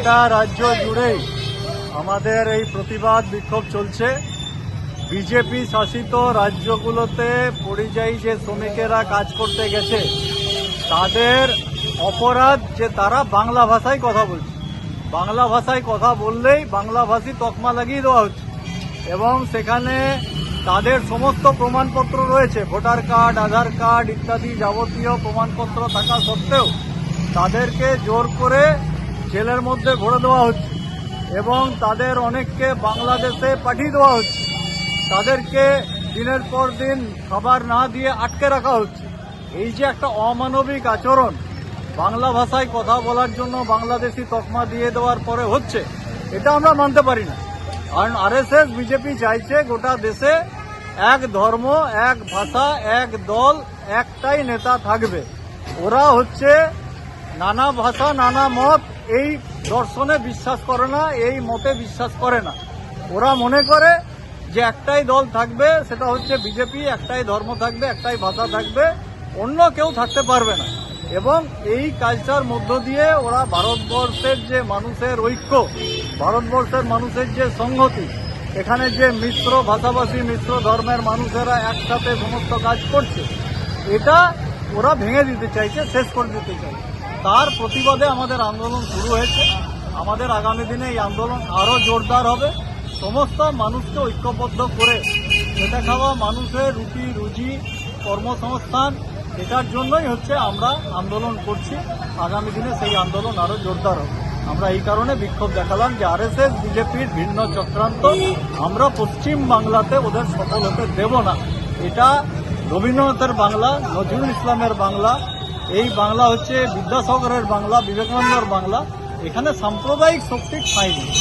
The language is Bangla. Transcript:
গোটা রাজ্য জুড়েই আমাদের এই প্রতিবাদ বিক্ষোভ চলছে। বিজেপি শাসিত রাজ্যগুলোতে পরিযায়ী যে শ্রমিকেরা কাজ করতে গেছে তাদের অপরাধ যে তারা বাংলা ভাষায় কথা বলছে। বাংলা ভাষায় কথা বললেই বাংলাভাষী তকমা লাগিয়ে দেওয়া হচ্ছে এবং সেখানে তাদের সমস্ত প্রমাণপত্র রয়েছে, ভোটার কার্ড, আধার কার্ড ইত্যাদি যাবতীয় প্রমাণপত্র থাকা সত্ত্বেও তাদেরকে জোর করে জেলের মধ্যে ভরে দেওয়া হচ্ছে এবং তাদের অনেককে বাংলাদেশে পাঠিয়ে দেওয়া হচ্ছে। তাদেরকে দিনের পর দিন খাবার না দিয়ে আটকে রাখা হচ্ছে। এই যে একটা অমানবিক আচরণ বাংলা ভাষায় কথা বলার জন্য বাংলাদেশি তকমা দিয়ে দেওয়ার পরে হচ্ছে, এটা আমরা মানতে পারি না। কারণ আরএসএস বিজেপি চাইছে গোটা দেশে এক ধর্ম, এক ভাষা, এক দল, একটাই নেতা থাকবে। ওরা হচ্ছে নানা ভাষা, নানা মত, এই দর্শনে বিশ্বাস করে না, এই মতে বিশ্বাস করে না। ওরা মনে করে যে একটাই দল থাকবে, সেটা হচ্ছে বিজেপি, একটাই ধর্ম থাকবে, একটাই ভাষা থাকবে, অন্য কেউ থাকতে পারবে না। এবং এই কালচার মধ্য দিয়ে ওরা ভারতবর্ষের যে মানুষের ঐক্য, ভারতবর্ষের মানুষের যে সংহতি, এখানে যে মিশ্র ভাষাভাষী, মিশ্র ধর্মের মানুষেরা একসাথে সমস্ত কাজ করছে, এটা ওরা ভেঙে দিতে চাইছে, শেষ করে দিতে চাইছে। তার প্রতিবাদে আমাদের আন্দোলন শুরু হয়েছে। আমাদের আগামী দিনে এই আন্দোলন আরও জোরদার হবে। সমস্ত মানুষকে ঐক্যবদ্ধ করে খেটে খাওয়া মানুষের রুটি রুজি, কর্মসংস্থান, এটার জন্যই হচ্ছে আমরা আন্দোলন করছি। আগামী দিনে সেই আন্দোলন আরও জোরদার হবে। আমরা এই কারণে বিক্ষোভ দেখালাম যে আরএসএস বিজেপির ভিন্ন চক্রান্ত, আমরা পশ্চিম বাংলাতে ওদের সফল হতে দেব না। এটা রবীন্দ্রনাথের বাংলা, নজরুল ইসলামের বাংলা, এই বাংলা হচ্ছে বিদ্যাসাগরের বাংলা, বিবেকানন্দের বাংলা। এখানে সাম্প্রদায়িক শক্তি ঠাঁই নেই।